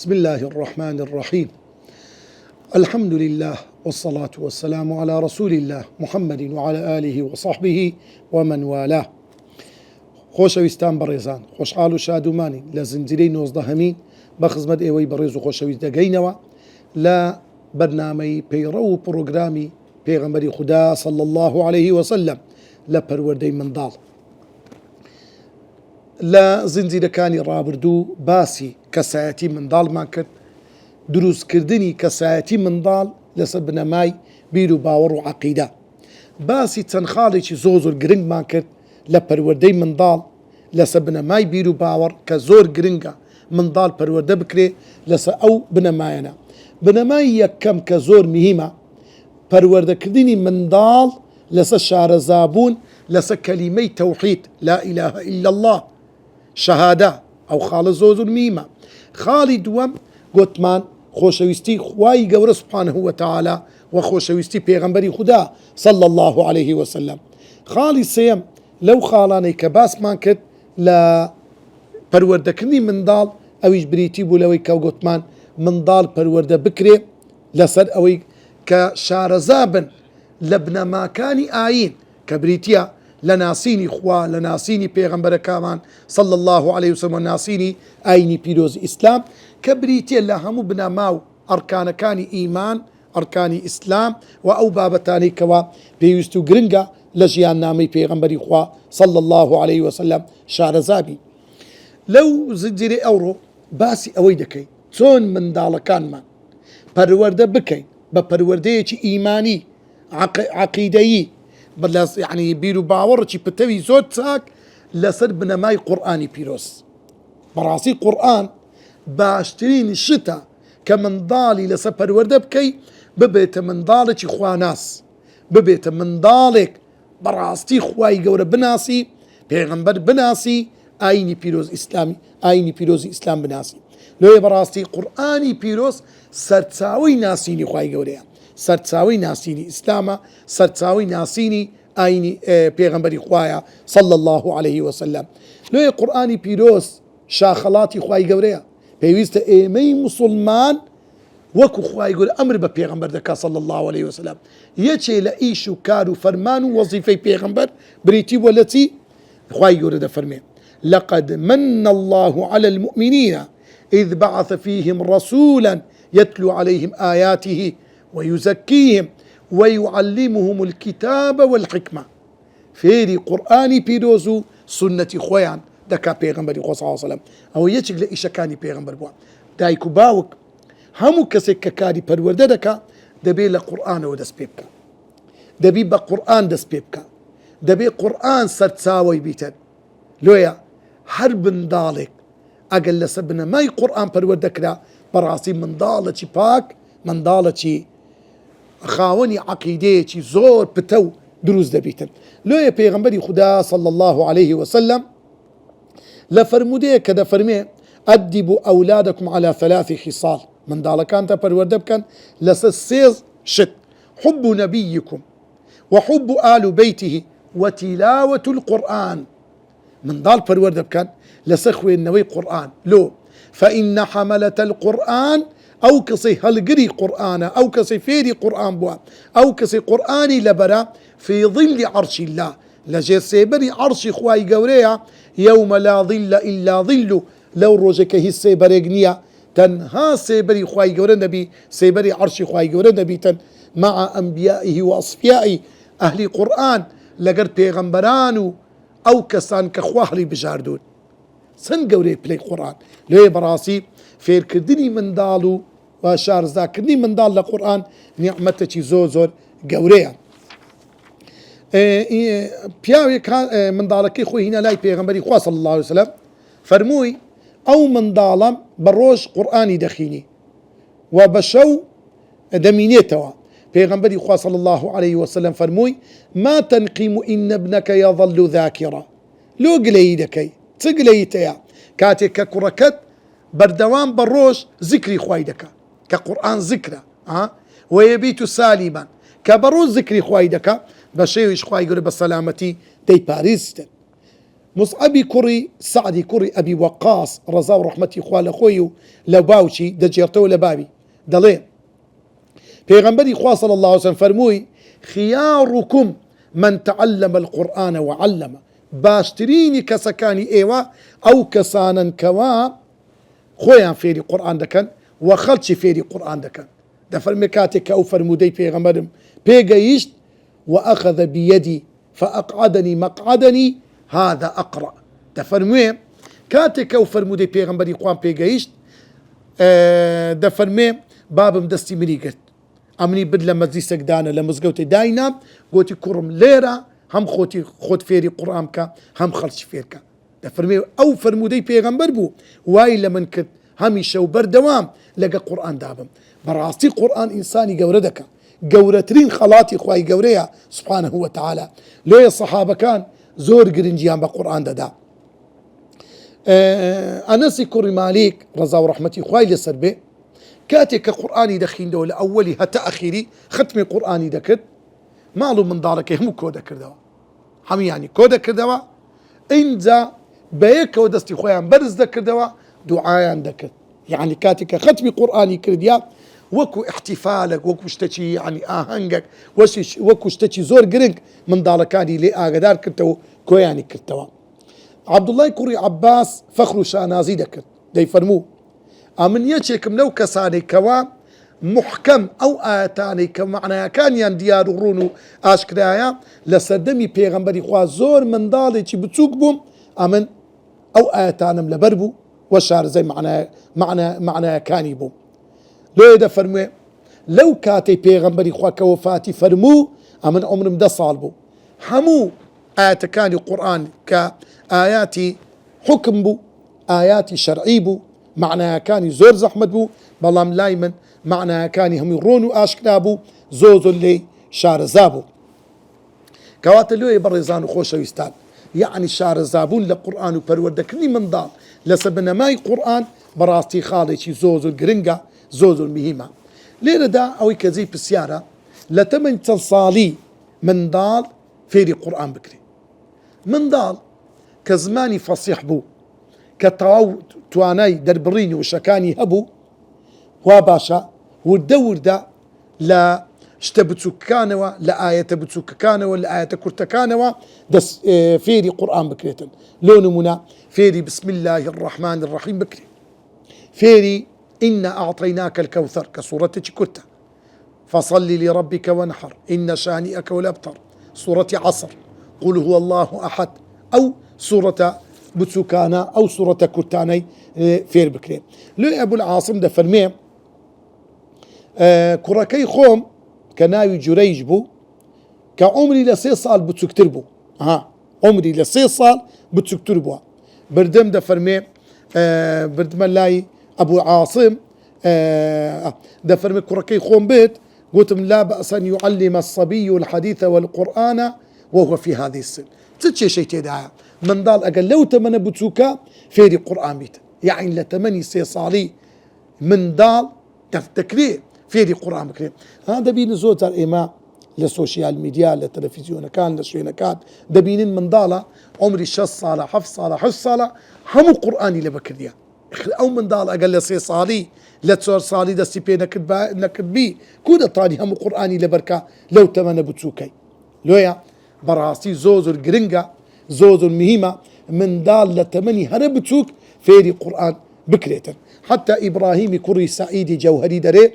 بسم الله الرحمن الرحيم. الحمد لله والصلاة والسلام على رسول الله محمد وعلى آله وصحبه ومن والاه. خۆشەویستان بەڕێزان، خۆشحاڵ و شادومانی لە زنجیرەی 19 بە خزمەت ئێوەی بەڕێز و خۆشەویست دەگەینەوە لە بەرنامەی پەیڕە و پڕۆگرامی پێغەمبەری خودا صلی الله عليه وسلم لە پەروەردەی منداڵ. لە زنجیرەکانی ڕابردوو باسی کەسایەتی منداڵمان کرد، دروستکردنی کەسایەتی منداڵ لەسەر بنەمای بیر و باوەڕ و عەقیدە. باسی چەند خاڵێکی زۆر گرنگمان کرد لە پەروەردەی منداڵ لەسەر بنەمای بیر و باوەڕ کە زۆر گرنگە منداڵ پەروەردە بکرێ لەسەر ئەو بنەمایەنە. بنەمای یەکەم کە زۆر مهمە پەروەردەکردنی منداڵ لەسەر شارەزابوون لەسەر کەلیمەی تەوحید لا إله إلا الله، شەهادە. ئەو خاڵە زۆر مهمە. خاڵی دووەم گوتمان خۆشەویستی خوای گەورە سوبحانه وتعالى و خۆشەویستی پێغەمبەری خودا صلی الله عليه وسلم. خاڵی سێم لەو خاڵانەی کە باسمان کرد لە پەروەردەکردنی منداڵ ئەویش بریتی بوو لەوەی کە گوتمان منداڵ پەروەردە بکرێ لەسەر ئەوەی کە شارەزابن لە بنەماکانی ئاین کە بریتە لە ناسینی خوا، لە ناسینی پێغەمبەرەکەمان صلی الله عليه وسلم و ناسینی ئاینی پیرۆزی ئیسلام کە بریتە لە هەموو بنەما و ئەرکانەکانی ئیمان، ئەرکانی ئیسلام و ئەو بابەتانی کەوا پێویست و گرنگە لە ژیان نامەی پێغەمبەری خوا صلی الله عليه وسلم شارەزابی. لەو زنجیرەی ئەوڕۆ باسی ئەوەی دەکەین چۆن منداڵەکانمان پەروەردە بکەین بە پەروەردەیەکی ئیمانی عەقیدەیی، یعنی بیر و باوەڕێکی پتەوی زۆر چاک لەسەر بنەمای قورئانی پیرۆز. بەڕاستی قورئان باشترین شتە کە منداڵی لەسەر پەروەردە بکەی ببێتە منداڵێکی خواناس، ببێتە منداڵێک بەڕاستی خوای گەورە بناسی، پێغەمبەر بناسی، ئاینی پیرۆز ئیسلامی، ئاینی پیرۆزی ئیسلام بناسی. لۆیە بەڕاستی قورئانی پیرۆز سەرچاوەی ناسینی خوای گەورەیە، سەرچاوەی ناسینی ئیسلامە، سەرچاوەی ناسینی ئاینی پێغەمبەری خوایە صلی الله عليه وسلم. لۆیە قورئانی پیرۆز شاخەڵاتی خوای گەورەیە. پێویستە ئێمەی موسڵمان وەکو خوای گەورە ئەمر بە پێغەمبەر دەکا صلی الله عليه وسلم. یەکێ لە ئیش و کار و فەرمان و وەزیفەی پێغەمبەر بریتی بووە لە چی؟ خوای گەورە دەفەرمێ لقد من الله على المؤمنين إذ بعث فيهم رسولا يتلو عليهم آياته ويزكيهم ويعلمهم الكتاب والحكمة. فێری قورئانی پیرۆز و سنەتی خۆیان دەکا پێغەمبەری خۆ صلی الله عليه وسلم. ئەوە یەکێک لە ئیشەکانی پێغەمبەر بووە. دایک و باوک هەموو کەسێک کە کاری پەروەردە دەکا دەبێت لە قورئانەوە دەست پێ بکە، دەبی بە قورئان دەست پێ بکە، دەبێت قورئان سەرچاوەی بیتن. لۆیە هەر منداڵێک ئەگەر لەسەر بنەمای قورئان پەروەردەکرا بەڕاستی منداڵێکی پاک، منداڵێکی خاوەنی عەقیدەیەکی زۆر پتە و دروست دەبیتن. لۆیە پێغەمبەری خودا صلی الله عليه وسلم لە فەرمودەیە کە دەفەرمێ ئەدیبوا ئەولادەکم على 3 خصال، منداڵەکانتە پەروەردە بکەن لەسەر 3 شت: حب نبيكم وحب آل بيته وتلاوة القرآن. منداڵ پەروەردە بکەن لەسەر خوێندنەوەی قورئان. لۆ فإن حملة القرآن ئەو کەسەی هەڵگری قورئانە، ئەو کەسەی فێری قورئان بووە، ئەو کەسەی قورئانی لەبەرە في ظل عرش الله، لەژێر سێبەری عەرشی خوای گەورەیە. يوم لا ظل إلا ظله، لەو ڕۆژێکە هیچ سێبەرێک نییە تەنها سێبەری خوای گەورە نەبی، سێبەری عەرشی خوای گەورە نەبیتن. مع أنبيائه وأصفيائه، ئەهلی قورئان لەگەر پێغەمبەران و ئەو کەسان کە خوا هەڵی بژاردوون. چەند گەورەی پلەی قورئان. لێ بەڕاستی فێرکردنی منداڵ و شارەزاکردنی منداڵ لە قورئان نیعمەتێکی زۆر گەورەیە. پیاوێک منداڵەکەی خۆی هینە لای پێغەمبەری خوا صلی الله عليه وسلم، فەرمووی ئەو منداڵم بە ڕۆژ قورئانی دەخوێنی و بە شەو دەمینێتەوە. پێغەمبەری خوا صلی الله عليه وسلم فەرمووی ما تنقیم إن ابنك يظل ذاكرا. لۆ گلەیی دەکەی، چ گلەیت هەیە کاتێک کە کوڕەکەت بەردەوام بە ڕۆژ زیکری خوای دەکا کە قورئان زیکرە، وەیەبیت سالیمان کە بە ڕۆژ زیکری خوای دەکا بە شێویش خوای گەورە بە سەلامەتی دەیپارێزیتن. مصعبي كري سعدي كري أبي وقاص رضا ورحمتي خوال خوي لباوشي دجيرتو لبابي دلين پیغمبری خوا صلى الله عليه وسلم فرموي خياركم من تعلم القرآن وعلم باشتريني كسكاني ايوا او كسانا كوا خويا فيري قرآن دكن وخلشي فيري قرآن دكن ده فرمي كاتك او فرمودي پیغمبرم پیغيشت واخذ بيدي فاقعدني مقعدني هذا اقرأ ده فرمي كاتك او فرمودي پیغمبري قوان پیغيشت ده فرمي بابم دستي مني قرت امني بد لما زيسك دانا لما زقوتي داينا قوتي كرم ليرة هم خوتي خود فيري قرآن كا هم خلش فيركا ده فرمي او فرمودي پیغمبر بو واي لمن كت همي شو بردوام لقى قرآن دابم براستي قرآن انساني قوردك قورترين خلاتي خواي قوريا سبحانه وتعالى ليه الصحابة كان زور قرنجيان بقرآن دا أنسي كوري مالك رضا ورحمتي خواي لسربي كاتك قرآني دخين دولة أولي هتا أخيري ختمي قرآني دكت مالو من دارك هم كودا كردوا هم يعني كودا كردوا إنزا بيك ودستي خويا برز دكردوا دعايا دكت يعني كاتك ختمي قرآني كرديا وكو احتفالك وكو اشتكي يعني آهنجك وكو اشتكي زور قرنك من داركاني لي آقدار كرتو كوياني كرتوا عبد الله كوري عباس فخر شانازي دكت دي فرمو امن يچكم لو كساني كوا محكم او آتاني كمعنى كان يان ديار رونو اشكرايا لسردمي پیغمبري خوا زور من دالي چي بتسوق بوم امن او آتانم لبربو وشار زي معنى كاني بوم لو يدا فرمو لو كاتي پیغمبري خوا كوفاتي فرمو امن عمرم دا صالبو حمو آيات كاني قرآن كآياتي حكم بو آياتي شرعي بو معناها كاني زور زحمت بو بلام لايمن معناها كاني هم يرونو آشكلابو زوزو اللي شارزابو كوات اللي يبرزانو خوشو يستان يعني شارزابون لقرآن وبروردكني من ضال لسبنا ماي قرآن براستي خالي شي زوزو القرنقة زوزو المهمة ليلة دا اوي كزي بالسيارة لتمن تنصالي من ضال فيري قرآن بكري من ضال كزماني فصيح بو كتواو تواناي دربريني وشكاني هبو واباشا والدور دا لا اشتبتسكانوا لا آية بتسكانوا لا آية كرتكانوا دس فيري قرآن بكريتن لون منا فيري بسم الله الرحمن الرحيم بكري فيري إنا أعطيناك الكوثر كسورة كرتا فصل لربك وانحر إن شانئك والأبتر سورة عصر قل هو الله أحد أو سورة بتسوكانا أو سورة كرتاني فير بكري لو أبو العاصم ده فرمي كركي خوم كناوي جريج بو كعمري لسي صال بتسكتر بو عمري لسي صال بتسكتر بو بردم ده فرمي بردم اللاي أبو عاصم ده فرمي كركي خوم بيت قلت لا بأس أن يعلم الصبي الحديث والقرآن وهو في هذه السن تتشي شيء تدعى من ضال أقل لو تمنى بتسوكا فيري قرآن بيت يعني لتمني سي صالي من ضال تكرير فيري قرآن بكريم هذا بين زوت الإمام للسوشيال ميديا للتلفزيون كان للشوينة كان دبين من ضالة عمري 6 صالة حفظ صالة حفظ صالة همو قرآني لبكريا أو من ضال أقل سي صالي لتصور صالي دستي بي نكد بي كودة طاني همو قرآني لبركة لو تمنى بتسوكي لويا براسي زوز الجرنجة زوز المهمة من دال لتمني هربتوك فيري قرآن بكريتن حتى إبراهيم كوري سعيدي جوهري دري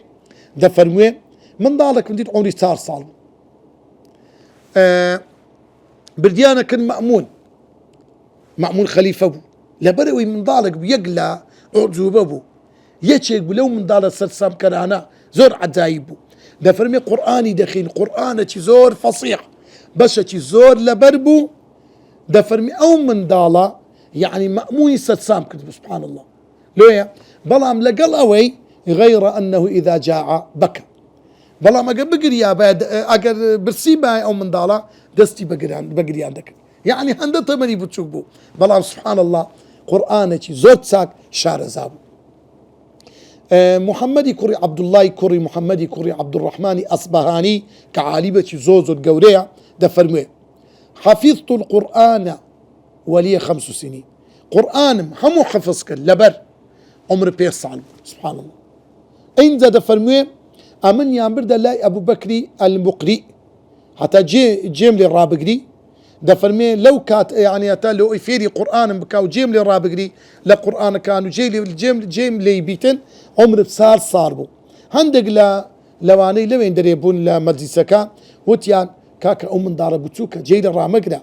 دفرموين من دالك مديت عمري 6 صال برديانا كان مأمون خليفة بو لبروي من دالك بيقلى عجوبة بو يتشيك بلو من دالك سلسام كان أنا زور عجايبو دفرمي قرآني دخين قرآن زور فصيح بس زور لبربو دفرمي أو من دالا يعني مأموني سلسام كتب سبحان الله لويا بلام لقل أوي غير أنه إذا جاع بكى بلام أقل بقريا بعد أقل برسيبا أو من دالا دستي بقريا عندك يعني هندا تمني بتشوفه بلام سبحان الله قرآن زور ساك شار زابو محمد كوري عبد الله كوري محمد كوري عبد الرحمن أصبهاني كعالبة زوز الجورية دفرمي حفظت القرآن ولي 5 سنين قرآن همو حفظ كر لبر عمر 5 سال سبحان الله. إن زاد فرمي أمن يامبر لا أبو بكري المقري حتى جيم للرابقري ده فرمي لو كات يعني لو يفيري قرآن بكاو جيم للرابقري لا قرآن كانوا جيم لي بيتن عمر بسال صاربو هندق لا لواني لوين دريبون لا مجلسكا وتيان كاكا أو من دار بوتوكا جيل الرامقنا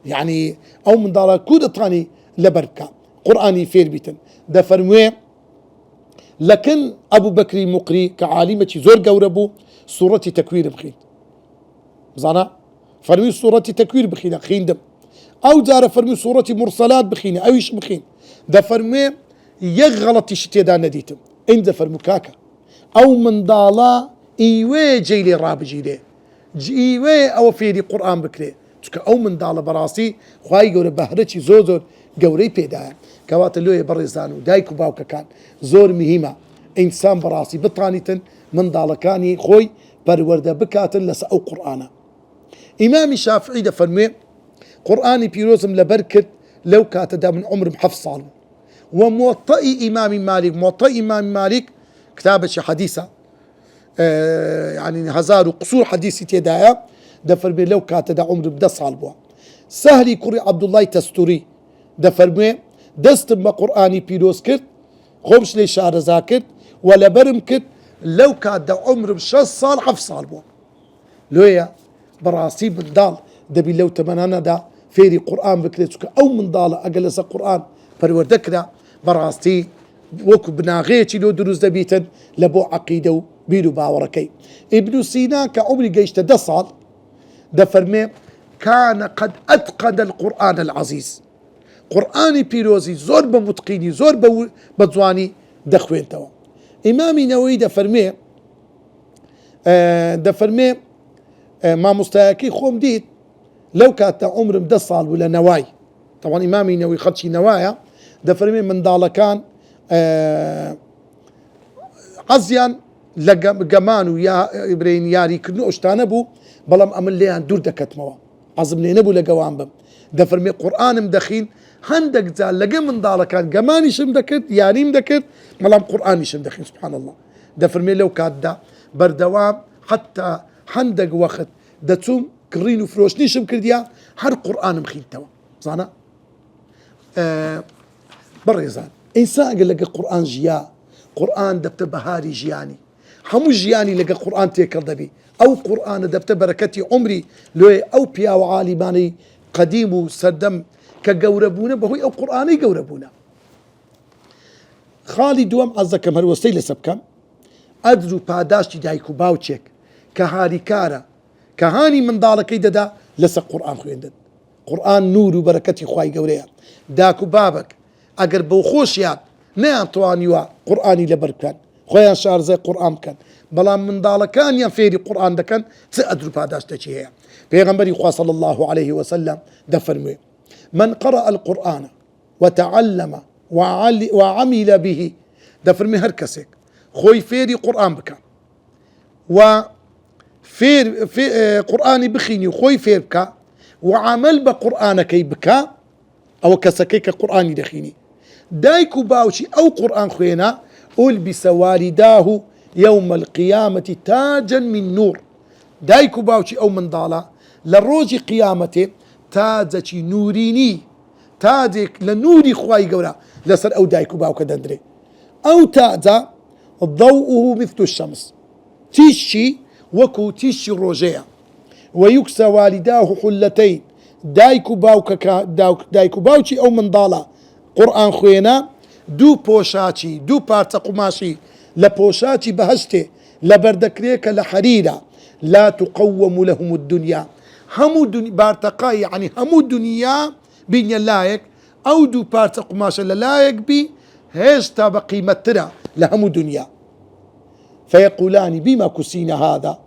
يعني أو من دار كود طاني لبركا قرآني فير بيتن ده فرمي لكن أبو بكر مقري كعالمة زور قوربو سورة تكوير بخيل زانا فرمي سورة تكوير بخيل خيندم أو دار فرمي سورة مرسلات بخين أو إيش بخين ده فرمي يغلط شتي دا نديتم إن ده فرمي كاكا أو من دالا إيوه جيلي راب جيلي إيوه أو فيدي قرآن بكري أو من دالا براسي خواهي قوري بهرتي زوزور قوري بيدايا كوات اللوية برزانو دايكو باوكا كان زور مهمة إنسان براسي بطانيتن من دالكاني خوي برورده بكاتن لسأو قرآنا. إمام الشافعي ده فرمي قرآني بيروزم لبركت لو كاتدا من عمر محف صالو وموطئي إمام مالك كتابة حديثة يعني هزار قصور حديثي تيدايا ده فرمي لو كاتدا عمر بدا صالبوا. سهلي كوري عبد الله تستوري ده فرمي دست ما قرآني بيروز كرت خمش لي شعر زاكرت ولا برم كرت لو كان ده عمر ب6 صال حف صال بو لويا براسي بالدال دبي لو تمنانا دا فيري قرآن بكريتك أو من دالة أجلس قرآن فروردك دا براسي وكو بناغيتي لو دروز دبيتن لبو عقيدة بيرو باوركي. ابن سينا كعمري جيشت ده صال ده فرمي كان قد أتقن القرآن العزيز قرآني بيروزي زور بمتقيني زور بزواني دخوين توا. إمامي نووي ده فرمي ما مستاكي خوم ديت لو كانت عمر مدى صال ولا نواي طبعا إمامي نووي خدشي نوايا ده فرمي من دالكان عزيان لقمانو يا إبرين ياري كنو اشتانبو بلام أمن ليان دور دكت موا عظم لينبو لقوان بم ده فرمي قرآن مدخين هندك زال لقى من دالكان قماني شمدكت ياري مدكت بلام قرآني شمدخين سبحان الله. ده فرمي لو كاد ده بردوام حتى هندق وقت ده توم كرينو فروش نيشم كرديا هر قرآن مخين توا زانا بريزان إنسان قال لك قرآن جيا قرآن دبت بهاري جياني همو جياني لقى قرآن تيكر دبي أو قرآن دبت بركتي عمري لو أو بيا وعالماني قديم وسردم كجوربونا بهوي أو قرآني جوربونا. خالي دوام عزكم هر وسيلة سبكم أدرو باداشتي دايكو باوتشيك كهاري كارا كهاني من دالك دا لسا قرآن خويندن قرآن نور وبركتي خواي قوريا داكو بابك أقر بوخوشيات نيان توانيوا قرآني لبركان خويا شعر زي قرآن كان بلان من دالكان ينفيري قرآن دكان تأدرو باداشتي هي بيغنبري خواه صلى الله عليه وسلم دفرمي من قرأ القرآن وتعلم وعمل به دفرمي هركسك خوي فيري قرآن بكا وفير في قرآني بخيني خوي فير بكا وعمل بقرآن كي بكا أو كسكيك قرآني دخيني دايكو باوشي أو قرآن خوينا ألبس والداه يوم القيامة تاجا من نور دايكو باوشي أو من ضالا للروج قيامته تاجتي نوريني تاجك لنوري خواي قولا لسر أو دايكو باو كدندري أو تاجا ضوءه مثل الشمس تيشي وكو تيشي الروجية ويكسى والداه حلتين دايكو باوكي أو من ضالا قرآن خوينا دو بوشاتي دو بارتا قماشي لبوشاتي بهشتي لبردكريك لحريرة لا تقوم لهم الدنيا همو بارتقاي يعني همو الدنيا بين اللايك أو دو بارتا قماشا للايك بي هيشتا بقيمتنا لهم الدنيا فيقولان بما كسينا هذا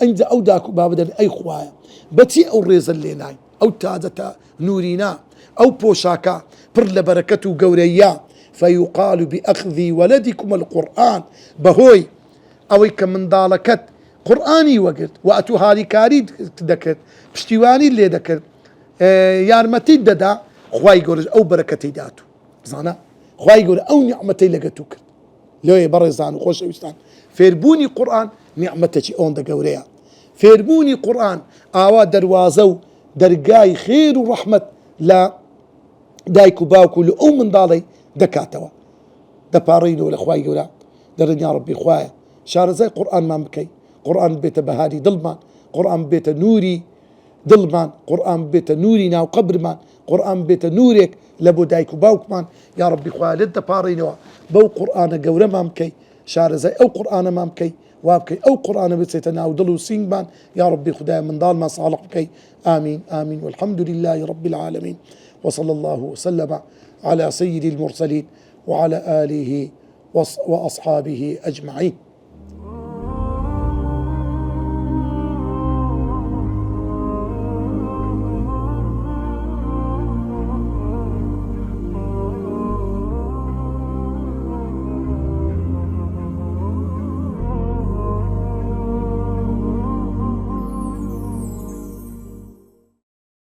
عند أو داكو بابدا أي خوايا بتي أو ريز الليناي أو تازة نورينا أو بوشاكا برل بركته قوريا فيقال بأخذ ولدكم القرآن بهوي أو من ضالكت قرآني وقت وأتو هالي كاري تذكر بشتواني اللي ذكر يارمتي ددا خواي گەورەش ئەو بەرەکەتەی داتوو بزانە خواي گەورە ئەو نیعمەتەی لەگەتوو کرد لێ بەڕێزان و خۆشەویستان فێربوونی قورئان نیعمەتێکی ئەوەندە گەورەیە فێربوونی قورئان ئاوا دەروازە و دەرگای خێر و ڕەحمەت لە دایک و باوکو لە ئەو منداڵی دەکاتەوە دەپاڕینەوە لە خوای گەورە دەڕێن یا ڕەبی خوایە شارەزای قورئانمان بکەی قورئان بێتە بەهاری دڵمان قورئان بێتە نووری دڵمان قورئان بێتە نووری ناو قەبرمان قورئان بێتە نورێک لە بۆ دایک و باوکمان یا ڕەبی خوایە لێت دەپاڕینەوە بەو قورئانە گەورەمان بکەی شارەزای ئەو قورئانەمان بکەی وا بکەی ئەو قورئانە بچێتە ناو دڵ و سینگمان یا ڕەبی خودایە منداڵمان ساڵح بکەی آمين آمين والحمد لله رب العالمين وصلى الله وسلم على سيد المرسلين وعلى آله وأصحابه أجمعين.